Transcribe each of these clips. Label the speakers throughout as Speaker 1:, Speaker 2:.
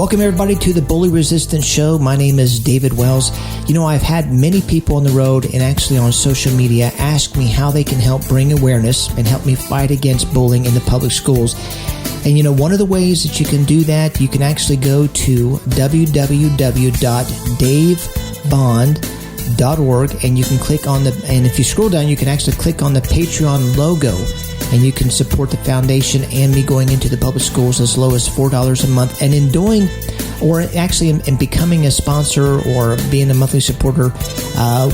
Speaker 1: Welcome, everybody, to the Bully Resistance Show. My name is David Wells. You know, I've had many people on the road and actually on social media ask me how they can help bring awareness and help me fight against bullying in the public schools. And, you know, one of the ways that you can do that, you can actually go to www.davebond.org, and you can click on and if you scroll down, you can actually click on the Patreon logo, and you can support the foundation and me going into the public schools as low as $4 a month. And in doing, or actually in becoming a sponsor or being a monthly supporter,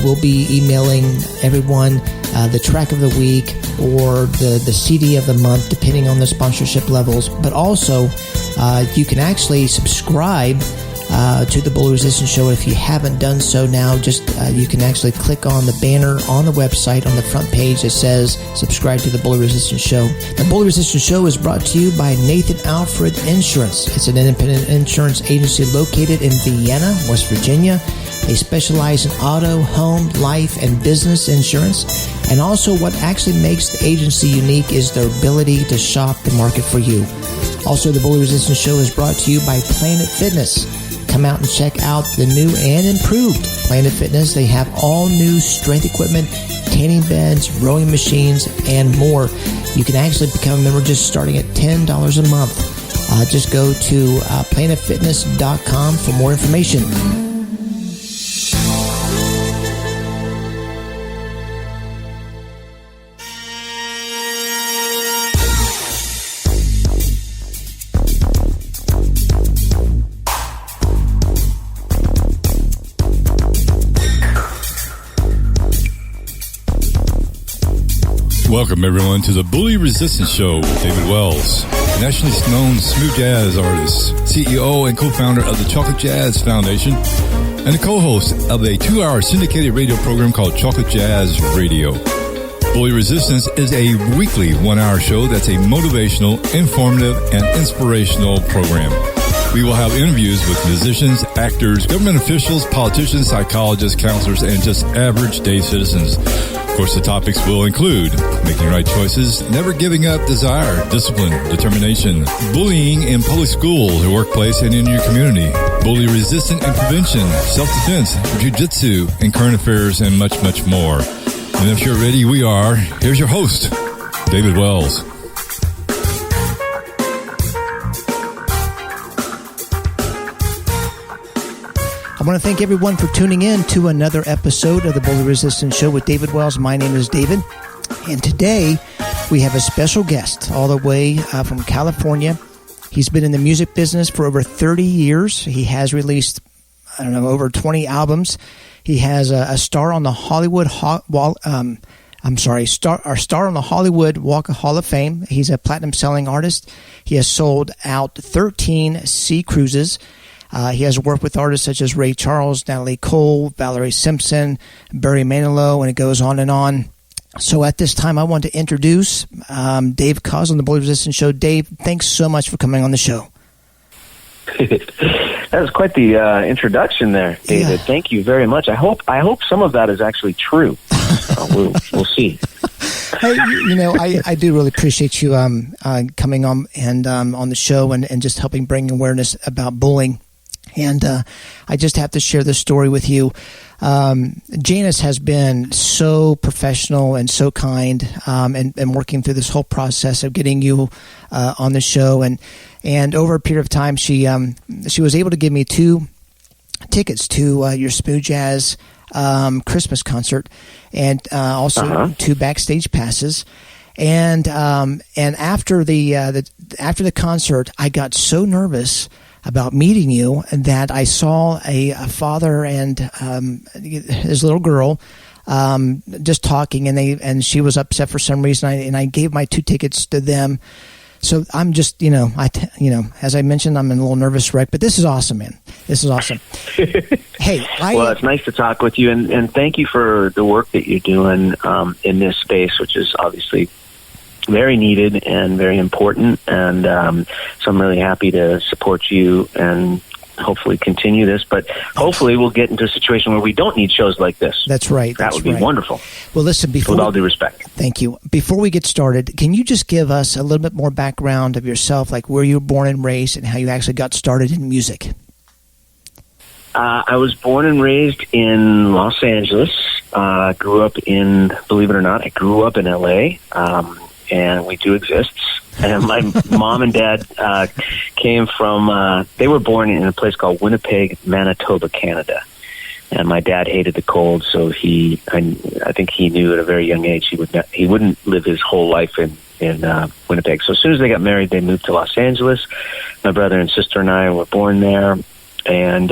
Speaker 1: we'll be emailing everyone the track of the week or the CD of the month, depending on the sponsorship levels. But also, you can actually subscribe to the Bully Resistance Show. If you haven't done so now, just you can actually click on the banner on the website on the front page that says subscribe to the Bully Resistance Show. The Bully Resistance Show is brought to you by Nathan Alfred Insurance. It's an independent insurance agency located in Vienna, West Virginia. They specialize in auto, home, life, and business insurance. And also what actually makes the agency unique is their ability to shop the market for you. Also, the Bully Resistance Show is brought to you by Planet Fitness. Come out and check out the new and improved Planet Fitness. They have all new strength equipment, tanning beds, rowing machines, and more. You can actually become a member just starting at $10 a month. Just go to planetfitness.com for more information.
Speaker 2: Welcome, everyone, to the Bully Resistance Show with David Wells, nationally known smooth jazz artist, CEO and co-founder of the Chocolate Jazz Foundation, and the co-host of a 2-hour syndicated radio program called Chocolate Jazz Radio. Bully Resistance is a weekly 1-hour show that's a motivational, informative, and inspirational program. We will have interviews with musicians, actors, government officials, politicians, psychologists, counselors, and just average day citizens. Of course, the topics will include making right choices, never giving up desire, discipline, determination, bullying in public school, the workplace, and in your community, bully resistance and prevention, self-defense, jiu-jitsu, and current affairs, and much, much more. And if you're ready, we are. Here's your host, David Wells.
Speaker 1: I want to thank everyone for tuning in to another episode of the Bully Resistance Show with David Wells. My name is David, and today we have a special guest all the way from California. He's been in the music business for over 30 years. He has released, over 20 albums. He has a star on the Hollywood star on the Hollywood Walk of Hall of Fame. He's a platinum-selling artist. He has sold out 13 sea cruises. He has worked with artists such as Ray Charles, Natalie Cole, Valerie Simpson, Barry Manilow, and it goes on and on. So at this time, I want to introduce Dave Koz on the Bully Resistance Show. Dave, thanks so much for coming on the show.
Speaker 3: That was quite the introduction there, David. Yeah. Thank you very much. I hope some of that is actually true. We'll see.
Speaker 1: Hey, I do really appreciate you coming on and on the show and just helping bring awareness about bullying. And I just have to share this story with you. Janice has been so professional and so kind and working through this whole process of getting you on the show. And over a period of time, she was able to give me 2 tickets to your Smooth Jazz Christmas concert, and also 2 backstage passes. And after the concert, I got so nervous about meeting you that I saw a father and his little girl just talking, and she was upset for some reason, and I gave my 2 tickets to them. So I'm just, as I mentioned, I'm in a little nervous wreck, but this is awesome, man. This is awesome. Hey,
Speaker 3: well, it's nice to talk with you, and thank you for the work that you're doing in this space, which is obviously very needed and very important. And so I'm really happy to support you and hopefully continue this, but hopefully we'll get into a situation where we don't need shows like this.
Speaker 1: That's right.
Speaker 3: That would be wonderful.
Speaker 1: Well, listen,
Speaker 3: with all due respect.
Speaker 1: Thank you. Before we get started, can you just give us a little bit more background of yourself, like where you were born and raised and how you actually got started in music?
Speaker 3: I was born and raised in Los Angeles. Grew up in, believe it or not, I grew up in L.A., and we do exist. And my mom and dad came from, they were born in a place called Winnipeg, Manitoba, Canada. And my dad hated the cold, so I think he knew at a very young age he wouldn't live his whole life in Winnipeg. So as soon as they got married, they moved to Los Angeles. My brother and sister and I were born there. And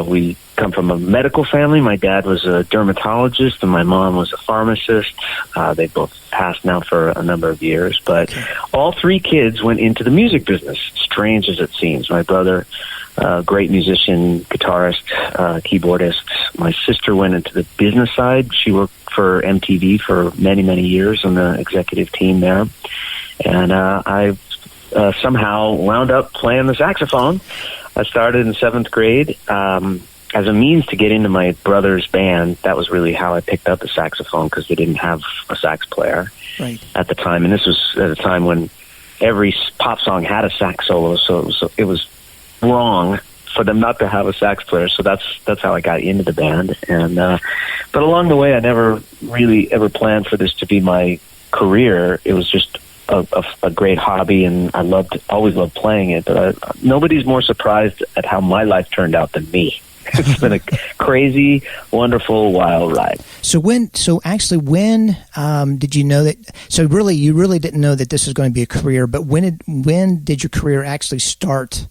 Speaker 3: we come from a medical family. My dad was a dermatologist, and my mom was a pharmacist. They both passed now for a number of years. But all three kids went into the music business, strange as it seems. My brother, great musician, guitarist, keyboardist. My sister went into the business side. She worked for MTV for many, many years on the executive team there. And I somehow wound up playing the saxophone. I started in 7th grade as a means to get into my brother's band. That was really how I picked up the saxophone, because they didn't have a sax player at the time. And this was at a time when every pop song had a sax solo, so it was wrong for them not to have a sax player. So that's how I got into the band. And but along the way, I never really ever planned for this to be my career. It was just a great hobby, and I always loved playing it. But nobody's more surprised at how my life turned out than me. It's been a crazy, wonderful, wild ride.
Speaker 1: So when did you know that? So you really didn't know that this was going to be a career. But when did your career actually start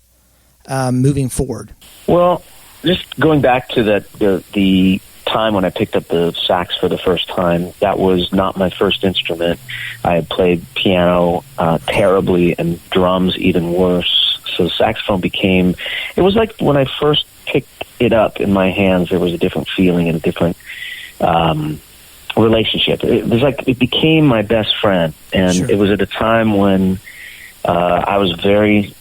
Speaker 1: moving forward?
Speaker 3: Well, just going back to the time when I picked up the sax for the first time, that was not my first instrument. I had played piano terribly and drums even worse. So saxophone it was like when I first picked it up in my hands, there was a different feeling and a different relationship. It was like it became my best friend. And It was at a time when I was very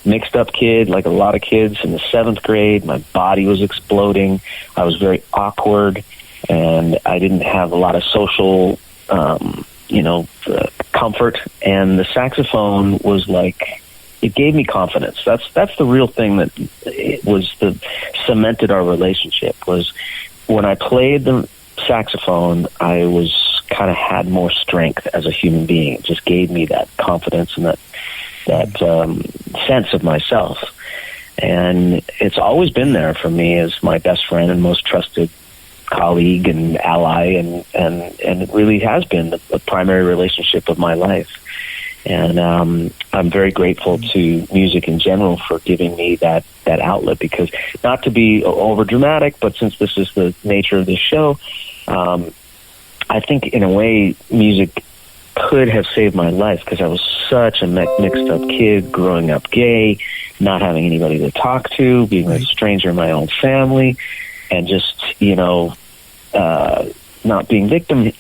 Speaker 3: mixed up kid, like a lot of kids in the 7th grade. My body was exploding. I was very awkward, and I didn't have a lot of social, comfort. And the saxophone was like, it gave me confidence. That's the real thing that cemented our relationship. Was when I played the saxophone, I was kind of had more strength as a human being. It just gave me that confidence and that sense of myself. And it's always been there for me as my best friend and most trusted colleague and ally, and it really has been the primary relationship of my life. And I'm very grateful to music in general for giving me that outlet, because not to be over dramatic, but since this is the nature of this show, I think in a way music could have saved my life, because I was such a mixed up kid, growing up gay, not having anybody to talk to, being a stranger in my own family, and just, not being victim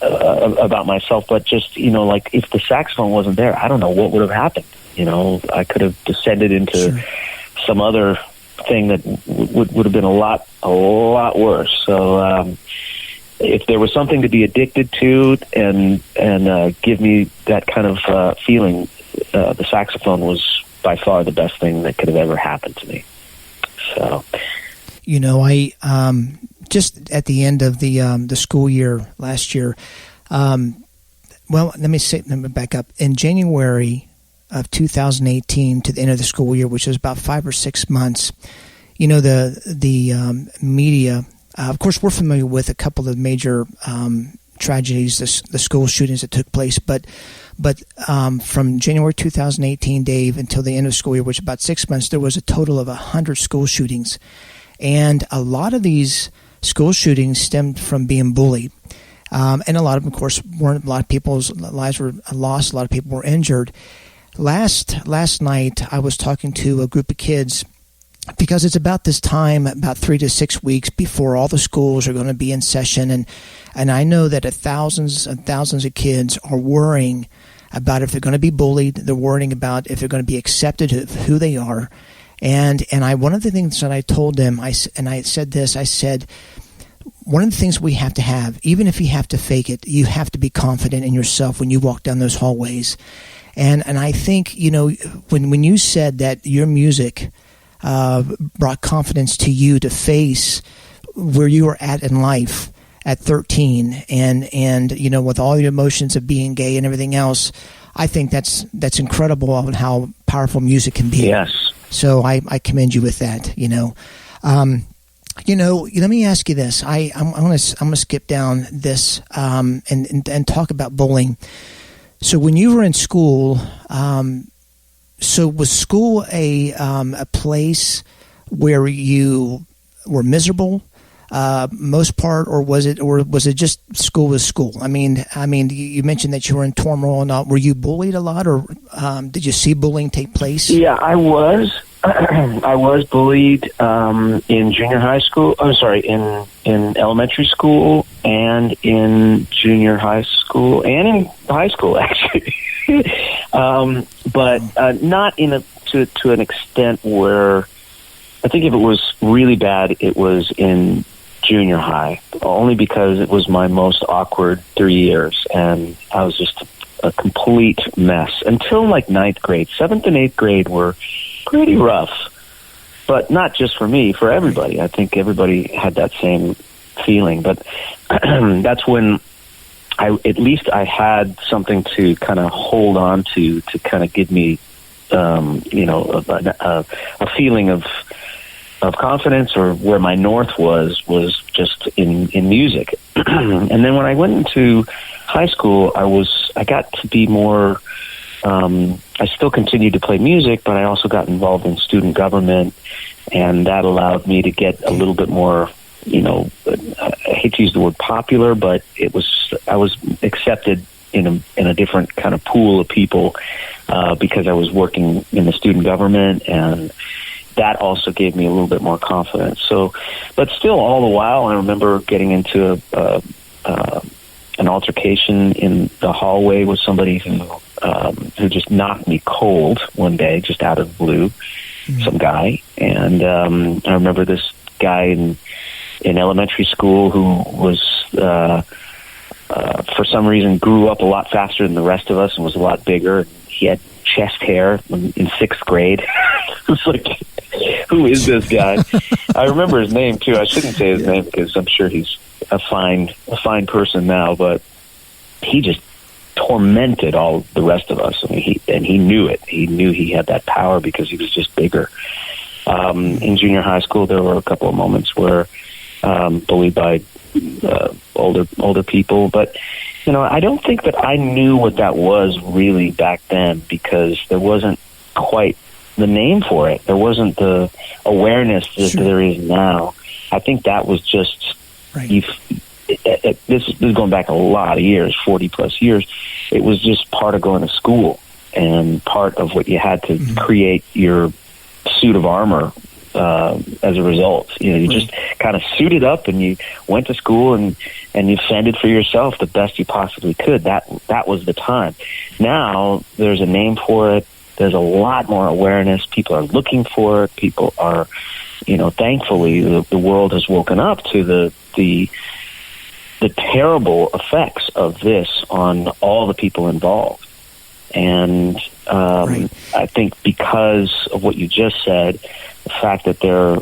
Speaker 3: about myself, but just, like if the saxophone wasn't there, I don't know what would have happened. I could have descended into some other thing that would have been a lot worse. So, if there was something to be addicted to and give me that kind of feeling, the saxophone was by far the best thing that could have ever happened to me. So,
Speaker 1: I just at the end of the school year last year, let me back up. In January of 2018 to the end of the school year, which was about 5 or 6 months, the media. Of course, we're familiar with a couple of major tragedies, the school shootings that took place. But from January 2018, Dave, until the end of the school year, which was about 6 months, there was a total of 100 school shootings. And a lot of these school shootings stemmed from being bullied. And a lot of them, of course, weren't. A lot of people's lives were lost. A lot of people were injured. Last night, I was talking to a group of kids, because it's about this time, about 3 to 6 weeks before all the schools are going to be in session. And I know that thousands and thousands of kids are worrying about if they're going to be bullied. They're worrying about if they're going to be accepted of who they are. And one of the things that I told them, I said, one of the things we have to have, even if you have to fake it, you have to be confident in yourself when you walk down those hallways. And I think, when you said that your music brought confidence to you to face where you were at in life at 13 and with all the emotions of being gay and everything else, I think that's incredible on how powerful music can be.
Speaker 3: Yes.
Speaker 1: So I commend you with that, let me ask you this. I'm gonna skip down this and talk about bullying. So when you were in school, so was school a place where you were miserable most part, or was it just school was school? I mean, you mentioned that you were in turmoil and all. Were you bullied a lot, or did you see bullying take place?
Speaker 3: Yeah, I was. I was bullied in junior high school. I'm sorry, in elementary school and in junior high school and in high school, actually. But not to an extent where I think if it was really bad, it was in junior high, only because it was my most awkward 3 years, and I was just a complete mess until like 9th grade. 7th and 8th grade were pretty rough, but not just for me, for everybody. I think everybody had that same feeling, but that's when at least I had something to kind of hold on to kind of give me, a feeling of confidence, or where my north was just in music. And then when I went into high school, I got to be more, I still continued to play music, but I also got involved in student government, and that allowed me to get a little bit more, I hate to use the word popular, but I was accepted in a different kind of pool of people, because I was working in the student government, and that also gave me a little bit more confidence. So, but still, all the while, I remember getting into an altercation in the hallway with somebody who just knocked me cold one day, just out of the blue, some guy. And I remember this guy in elementary school who was, for some reason, grew up a lot faster than the rest of us and was a lot bigger. He had chest hair in 6th grade. It was like, who is this guy? I remember his name too. I shouldn't say his name because I'm sure he's a fine person now, but he just tormented all the rest of us. I mean, he knew it. He knew he had that power because he was just bigger. In junior high school, there were a couple of moments where bullied by older people, but I don't think that I knew what that was really back then, because there wasn't quite the name for it. There wasn't the awareness that there is now. I think that was just, right. This is going back a lot of years, 40 plus years. It was just part of going to school and part of what you had to create your suit of armor as a result. You just kind of suited up and you went to school and you fended for yourself the best you possibly could. That was the time. Now there's a name for it. There's a lot more awareness. People are looking for it. People are, thankfully the world has woken up to the terrible effects of this on all the people involved. And I think because of what you just said, the fact that there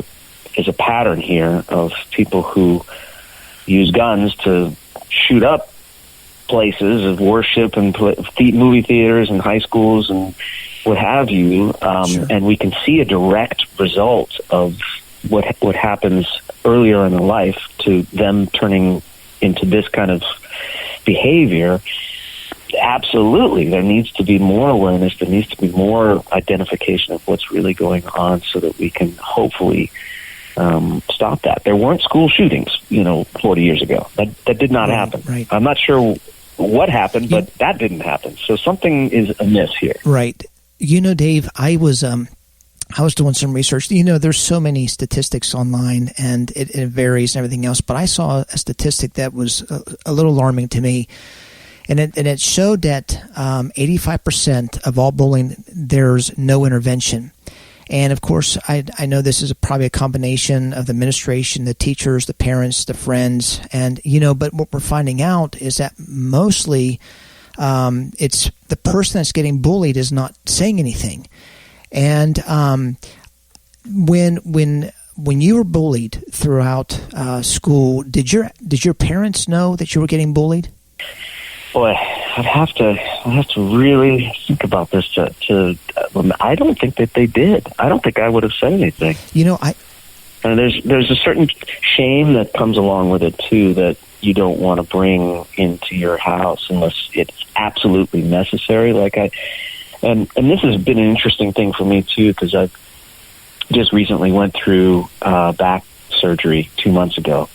Speaker 3: is a pattern here of people who use guns to shoot up places of worship and movie theaters and high schools and what have you, and we can see a direct result of what happens earlier in their life to them turning into this kind of behavior. Absolutely, there needs to be more awareness. There needs to be more identification of what's really going on so that we can hopefully stop that. There weren't school shootings, 40 years ago. That did not happen. Right. I'm not sure what happened, but that didn't happen. So something is amiss here.
Speaker 1: Right. Dave, I was doing some research. There's so many statistics online, and it varies and everything else. But I saw a statistic that was a little alarming to me, and it showed that 85% of all bullying, there's no intervention. And of course, I know this is probably a combination of the administration, the teachers, the parents, the friends, and but what we're finding out is that mostly it's the person that's getting bullied is not saying anything. And when you were bullied throughout school, did your parents know that you were getting bullied?
Speaker 3: Boy, I'd have to really think about this. I don't think that they did. I don't think I would have said anything. And there's a certain shame that comes along with it too, that you don't want to bring into your house unless it's absolutely necessary. And this has been an interesting thing for me too, because I just recently went through back surgery 2 months ago.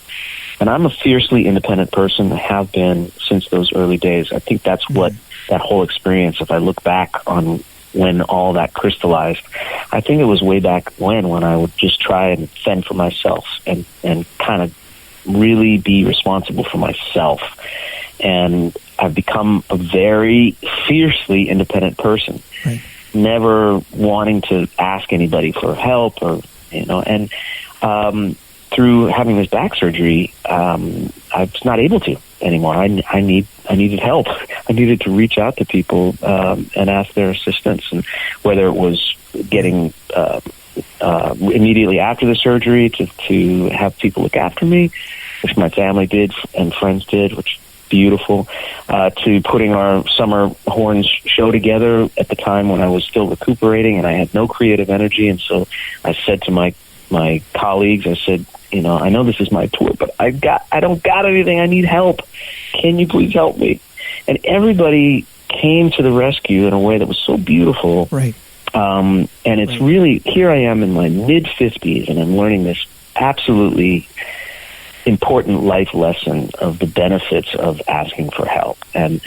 Speaker 3: And I'm a fiercely independent person. I have been since those early days. I think that's what that whole experience, if I look back on when all that crystallized, I think it was way back when I would just try and fend for myself and kind of really be responsible for myself. And I've become a very fiercely independent person, right. Never wanting to ask anybody for help and through having this back surgery, I was not able to anymore. I needed help. I needed to reach out to people and ask their assistance, and whether it was getting immediately after the surgery to have people look after me, which my family did and friends did, which is beautiful, to putting our summer horns show together at the time when I was still recuperating and I had no creative energy. And so I said to my colleagues, I said, I know this is my tour, but I don't got anything. I need help. Can you please help me? And everybody came to the rescue in a way that was so beautiful.
Speaker 1: Right.
Speaker 3: And it's really, here I am in my mid-50s, and I'm learning this absolutely important life lesson of the benefits of asking for help. And,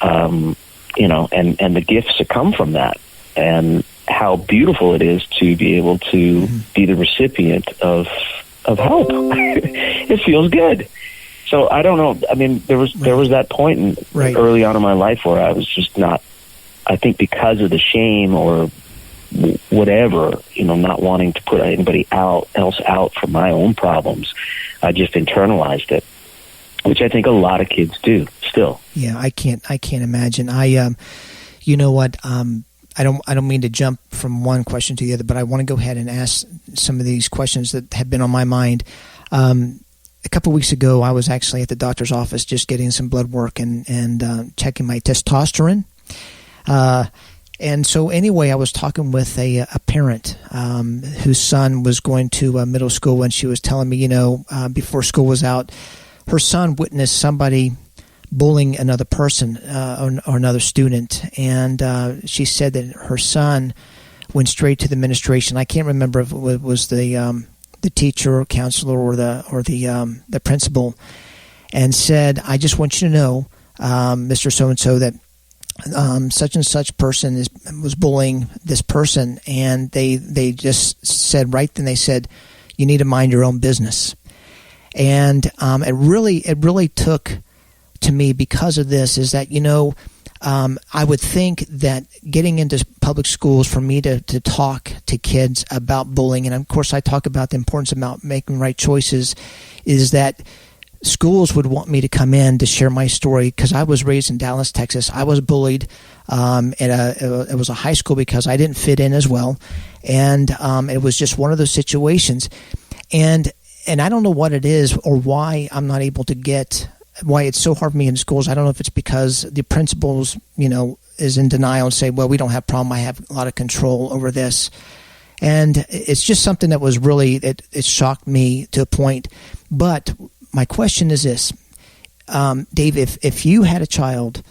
Speaker 3: and the gifts that come from that. And how beautiful it is to be able to be the recipient of help. It feels good. So I don't know. I mean, there was that point early on in my life where I was just not, I think because of the shame or whatever, not wanting to put anybody else out for my own problems, I just internalized it, which I think a lot of kids do still.
Speaker 1: Yeah, I can't imagine. You know what? I don't mean to jump from one question to the other, but I want to go ahead and ask some of these questions that have been on my mind. A couple of weeks ago, I was actually at the doctor's office just getting some blood work and checking my testosterone. And so anyway, I was talking with a parent whose son was going to middle school, and she was telling me, before school was out, her son witnessed somebody bullying another person or another student, and she said that her son went straight to the administration. I can't remember if it was the teacher or counselor or the principal, and said, "I just want you to know, Mr. So-and-so, that such and such person was bullying this person," and they just said right then, they said, "You need to mind your own business." And it really took to me because of this is that, I would think that getting into public schools for me to talk to kids about bullying, and of course I talk about the importance about making right choices, is that schools would want me to come in to share my story, because I was raised in Dallas, Texas. I was bullied it was a high school because I didn't fit in as well, and it was just one of those situations. And I don't know what it is or why I'm not able to get, why it's so hard for me in schools. I don't know if it's because the principals, is in denial and say, well, we don't have a problem. I have a lot of control over this. And it's just something that was really, it shocked me to a point. But my question is this, Dave, if you had a child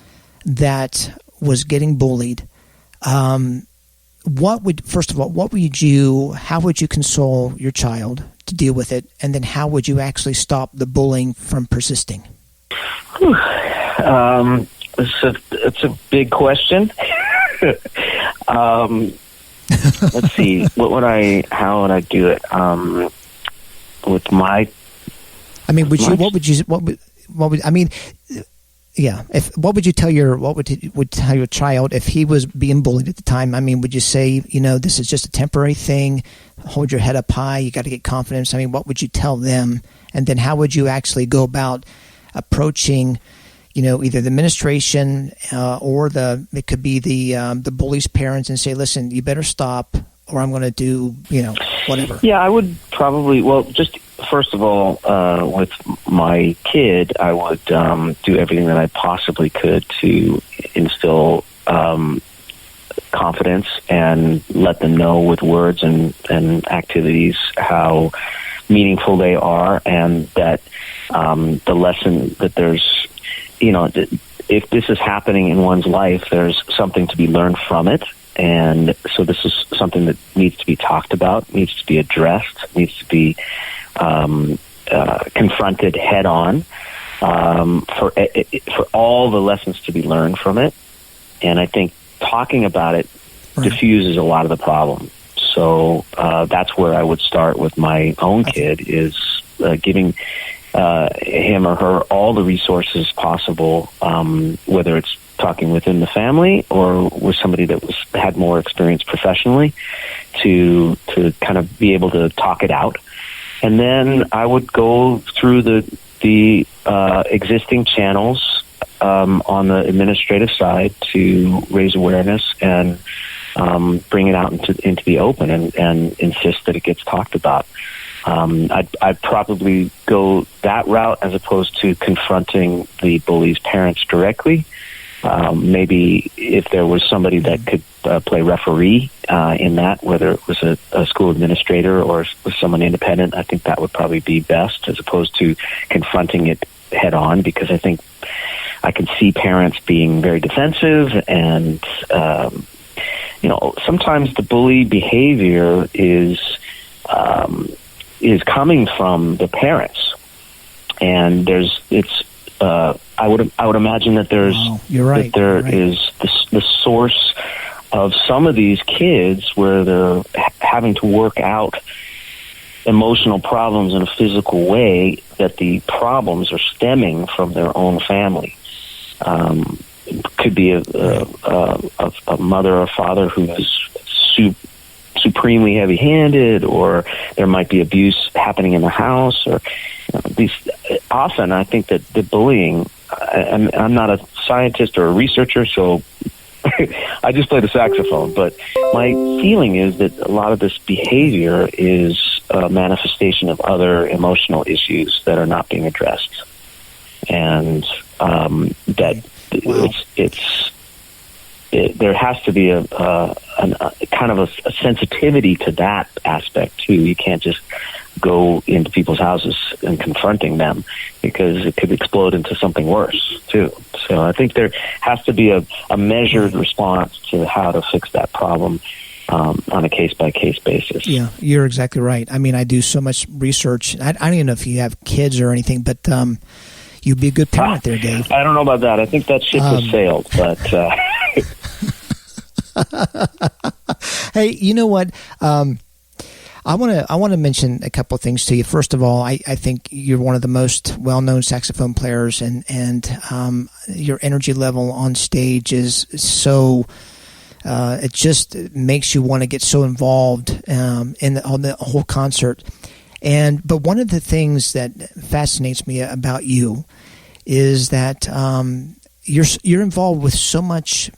Speaker 1: that was getting bullied, what would you, how would you console your child to deal with it? And then how would you actually stop the bullying from persisting?
Speaker 3: It's a big question. Let's see. How would I do it? With my. I mean,
Speaker 1: Yeah. What would you tell would tell your child if he was being bullied at the time? I mean, would you say, this is just a temporary thing? Hold your head up high. You got to get confidence. I mean, what would you tell them? And then how would you actually go about approaching, either the administration or it could be the bully's parents and say, listen, you better stop or I'm going to do, whatever.
Speaker 3: Yeah, I would probably, just first of all, with my kid, I would do everything that I possibly could to instill confidence and let them know with words and activities how meaningful they are, and that the lesson that there's, if this is happening in one's life, there's something to be learned from it. And so this is something that needs to be talked about, needs to be addressed, needs to be confronted head on for all the lessons to be learned from it. And I think talking about it diffuses a lot of the problem. So that's where I would start with my own kid, is giving him or her all the resources possible, whether it's talking within the family or with somebody that had more experience professionally, to kind of be able to talk it out. And then I would go through the existing channels on the administrative side to raise awareness and bring it out into the open and insist that it gets talked about. I'd probably go that route as opposed to confronting the bully's parents directly. Maybe if there was somebody that could play referee in that, whether it was a school administrator or was someone independent, I think that would probably be best, as opposed to confronting it head on, because I think I can see parents being very defensive, and sometimes the bully behavior is coming from the parents, and I would imagine that there's that there is the source of some of these kids where they're having to work out emotional problems in a physical way, that the problems are stemming from their own family. It could be a mother or father who is supremely heavy-handed, or there might be abuse happening in the house, or often I think that the bullying, I'm not a scientist or a researcher, so I just play the saxophone, but my feeling is that a lot of this behavior is a manifestation of other emotional issues that are not being addressed, and that there has to be a kind of a sensitivity to that aspect too. You can't just go into people's houses and confronting them, because it could explode into something worse too. So I think there has to be a measured response to how to fix that problem on a case-by-case basis. Yeah,
Speaker 1: you're exactly right. I mean, I do so much research. I don't even know if you have kids or anything, but you'd be a good parent there, Dave.
Speaker 3: I don't know about that. I think that ship has sailed, but...
Speaker 1: Hey, you know what? I want to mention a couple of things to you. First of all, I think you're one of the most well-known saxophone players, and your energy level on stage is so. It just makes you want to get so involved on the whole concert. But one of the things that fascinates me about you is that you're involved with so much.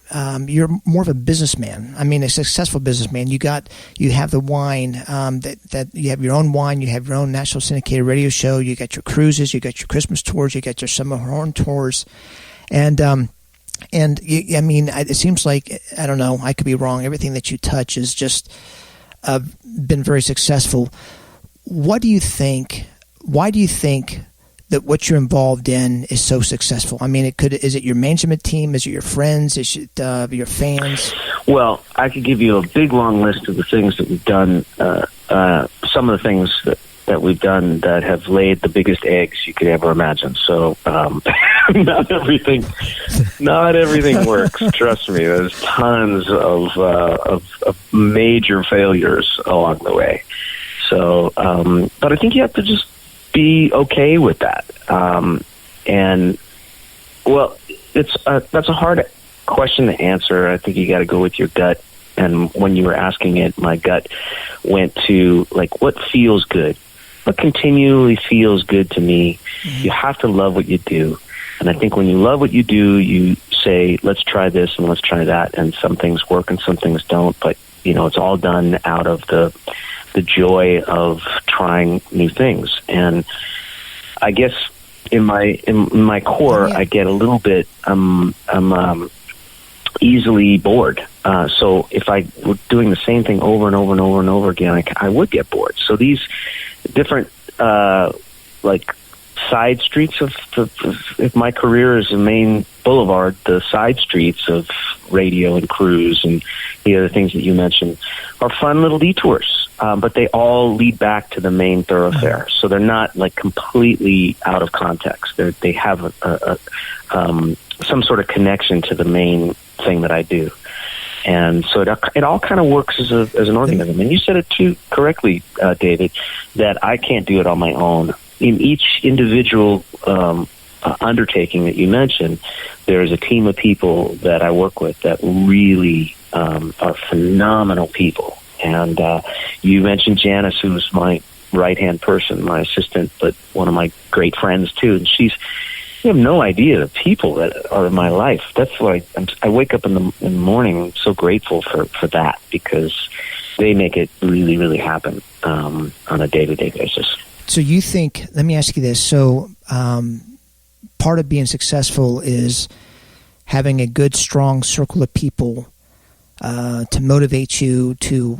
Speaker 1: You're more of a businessman. I mean, a successful businessman. You have the wine. That you have your own wine. You have your own national syndicated radio show. You got your cruises. You got your Christmas tours. You got your summer horn tours, and it seems like, I don't know, I could be wrong. Everything that you touch is just been very successful. What do you think? Why do you think that what you're involved in is so successful? I mean, is it your management team? Is it your friends? Is it your fans?
Speaker 3: Well, I could give you a big, long list of the things that we've done. Some of the things that we've done that have laid the biggest eggs you could ever imagine. So not everything works. Trust me, there's tons of major failures along the way. So, but I think you have to just be okay with that. And well, that's a hard question to answer. I think you got to go with your gut. And when you were asking it, my gut went to, like, what feels good? What continually feels good to me? Mm-hmm. You have to love what you do. And I think when you love what you do, you say, let's try this and let's try that. And some things work and some things don't. But, you know, it's all done out of the joy of trying new things. And I guess in my core, I get a little bit, I'm easily bored. So if I were doing the same thing over and over and over and over again, I would get bored. So these different, like, side streets of if my career is a main boulevard, the side streets of radio and cruise and the other things that you mentioned are fun little detours. But they all lead back to the main thoroughfare. So they're not, like, completely out of context. They have some sort of connection to the main thing that I do. And so it all kind of works as an organism. And you said it too correctly, David, that I can't do it on my own. In each individual undertaking that you mentioned, there's a team of people that I work with that really are phenomenal people. And you mentioned Janice, who's my right-hand person, my assistant, but one of my great friends too. And you have no idea the people that are in my life. That's why I wake up in the morning so grateful for that, because they make it really, really happen on a day-to-day basis.
Speaker 1: So you think, let me ask you this. So part of being successful is having a good, strong circle of people to motivate you, to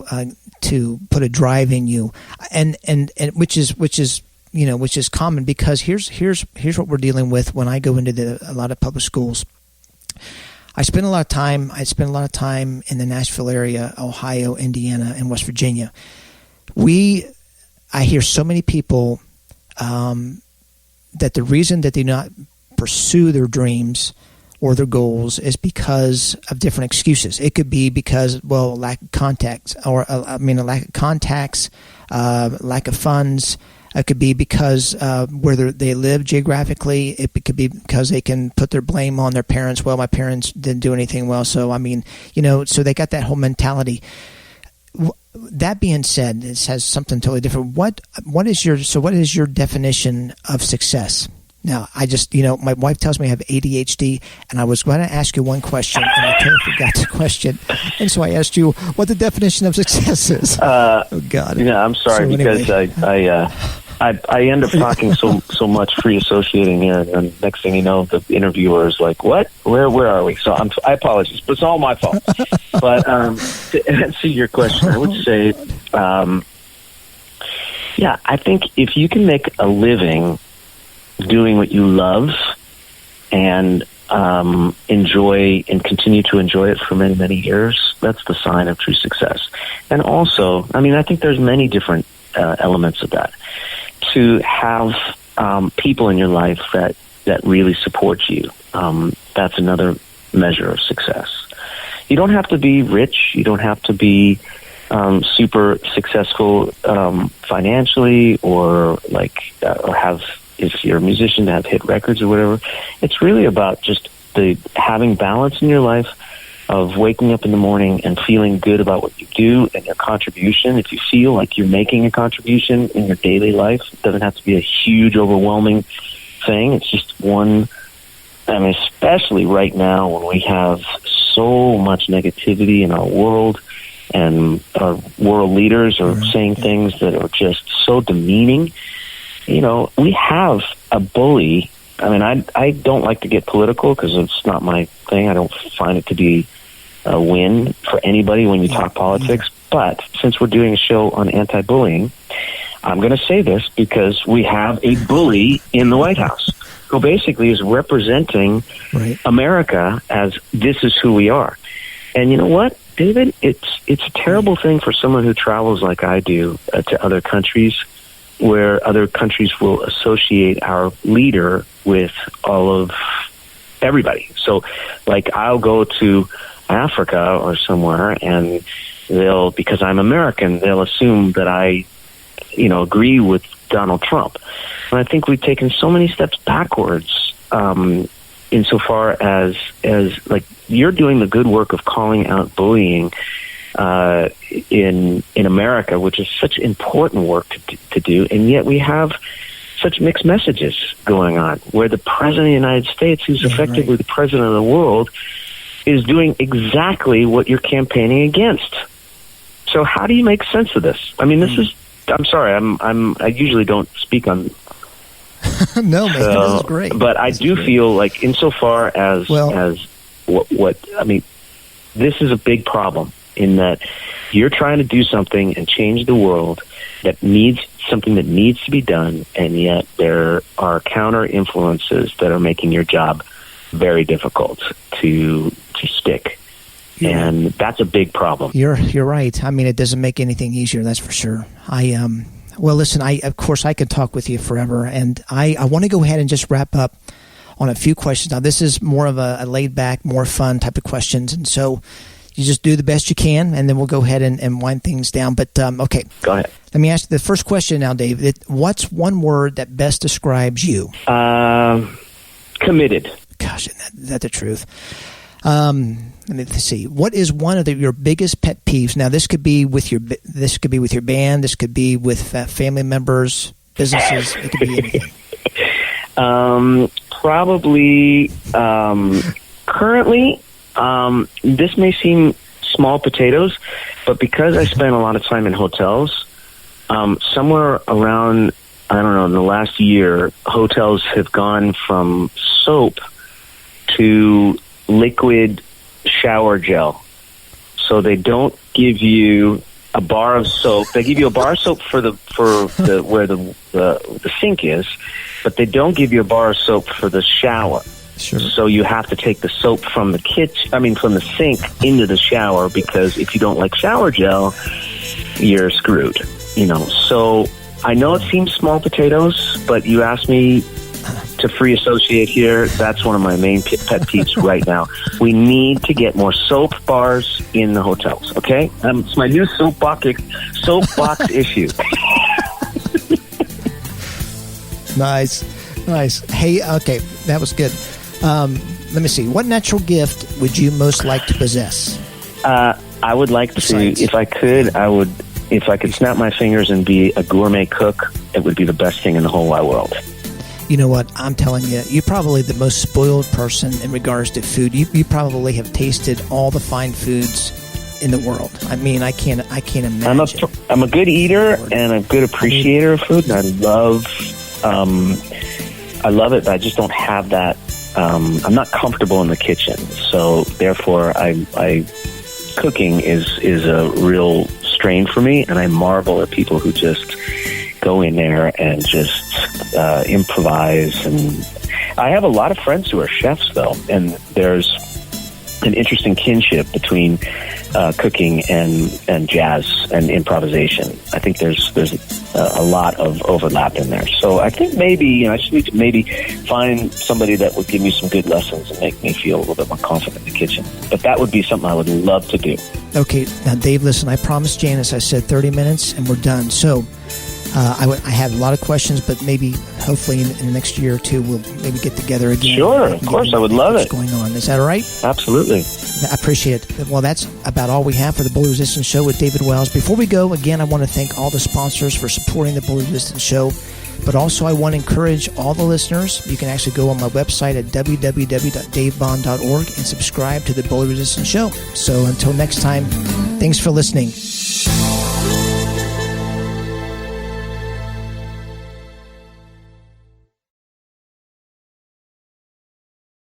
Speaker 1: put a drive in you, and which is common, because here's what we're dealing with when I go into a lot of public schools. I spend a lot of time in the Nashville area, Ohio, Indiana, and West Virginia. I hear so many people that the reason that they do not pursue their dreams or their goals is because of different excuses. It could be because, lack of contacts, or lack of contacts, lack of funds. It could be because where they live geographically. It could be because they can put their blame on their parents. Well, my parents didn't do anything well, so so they got that whole mentality. That being said, this has something totally different. What is your definition of success? Now, I just, my wife tells me I have ADHD, and I was going to ask you one question, and I totally forgot the question. And so I asked you what the definition of success is. Oh, God.
Speaker 3: Yeah, I'm sorry, because I end up talking so much, free associating here, and next thing you know, the interviewer is like, what? Where are we? So I apologize, but it's all my fault. But to answer your question, I would say, I think if you can make a living doing what you love and enjoy and continue to enjoy it for many, many years, that's the sign of true success. And also, I think there's many different elements of that. To have people in your life that really support you, that's another measure of success. You don't have to be rich. You don't have to be super successful financially, or have, if you're a musician, to have hit records or whatever. It's really about just having balance in your life, of waking up in the morning and feeling good about what you do and your contribution. If you feel like you're making a contribution in your daily life, it doesn't have to be a huge, overwhelming thing. It's just one. Especially right now when we have so much negativity in our world, and our world leaders are saying things that are just so demeaning. We have a bully. I don't like to get political because it's not my thing. I don't find it to be a win for anybody when you talk politics. But since we're doing a show on anti-bullying, I'm going to say this because we have a bully in the White House who basically is representing America as this is who we are. And you know what, David? It's a terrible thing for someone who travels like I do to other countries, where other countries will associate our leader with all of everybody. So, I'll go to Africa or somewhere, and because I'm American, they'll assume that I, agree with Donald Trump. And I think we've taken so many steps backwards insofar as like you're doing the good work of calling out bullying in America, which is such important work to do, and yet we have such mixed messages going on, where the President of the United States, who's effectively the President of the world, is doing exactly what you're campaigning against. So how do you make sense of this? I mean, this is, I'm sorry, I usually don't speak on...
Speaker 1: No, man, this is great.
Speaker 3: But I do feel like insofar as what I mean, this is a big problem in that you're trying to do something and change the world that needs something that needs to be done, and yet there are counter influences that are making your job very difficult to stick. Yeah. And that's a big problem.
Speaker 1: You're right. I mean, it doesn't make anything easier, that's for sure. Well, listen, of course I could talk with you forever, and I want to go ahead and just wrap up on a few questions. Now, this is more of a laid-back, more fun type of questions, and so you just do the best you can, and then we'll go ahead and wind things down. But, okay.
Speaker 3: Go ahead.
Speaker 1: Let me ask you the first question now, Dave. What's one word that best describes you?
Speaker 3: Committed.
Speaker 1: Gosh, isn't that the truth? Let me see. What is one of your biggest pet peeves? Now, this could be with your band. This could be with family members, businesses. It could be anything.
Speaker 3: Probably currently, this may seem small potatoes, but because I spend a lot of time in hotels, somewhere around, I don't know, in the last year, hotels have gone from soap to liquid shower gel. So they don't give you a bar of soap. They give you a bar of soap for where the sink is, but they don't give you a bar of soap for the shower.
Speaker 1: Sure.
Speaker 3: So you have to take the soap from from the sink into the shower, because if you don't like shower gel, you're screwed. So I know it seems small potatoes, but you asked me to free associate here. That's one of my main pet peeves right now. We need to get more soap bars in the hotels, okay? It's my new soapbox issue.
Speaker 1: Nice. Hey, okay, that was good. Let me see. What natural gift would you most like to possess?
Speaker 3: I would like to, if I could snap my fingers and be a gourmet cook, it would be the best thing in the whole wide world.
Speaker 1: You know what? I'm telling you, you're probably the most spoiled person in regards to food. You probably have tasted all the fine foods in the world. I mean, I can't imagine.
Speaker 3: I'm a good eater and a good appreciator of food, and I love it, but I just don't have that. I'm not comfortable in the kitchen, so therefore, cooking is a real strain for me, and I marvel at people who just go in there and just improvise. And I have a lot of friends who are chefs, though, and there's an interesting kinship between cooking and jazz and improvisation. I think there's a lot of overlap in there. So I think maybe I just need to maybe find somebody that would give me some good lessons and make me feel a little bit more confident in the kitchen. But that would be something I would love to do.
Speaker 1: Okay, now Dave, listen, I promised Janice, I said 30 minutes and we're done. So I have a lot of questions, but maybe, hopefully, in the next year or two, we'll maybe get together again.
Speaker 3: Sure, of course, I would love it.
Speaker 1: What's going on? Is that all right?
Speaker 3: Absolutely.
Speaker 1: I appreciate it. Well, that's about all we have for the Bully Resistance Show with David Wells. Before we go, again, I want to thank all the sponsors for supporting the Bully Resistance Show, but also I want to encourage all the listeners. You can actually go on my website at www.davebond.org and subscribe to the Bully Resistance Show. So until next time, thanks for listening.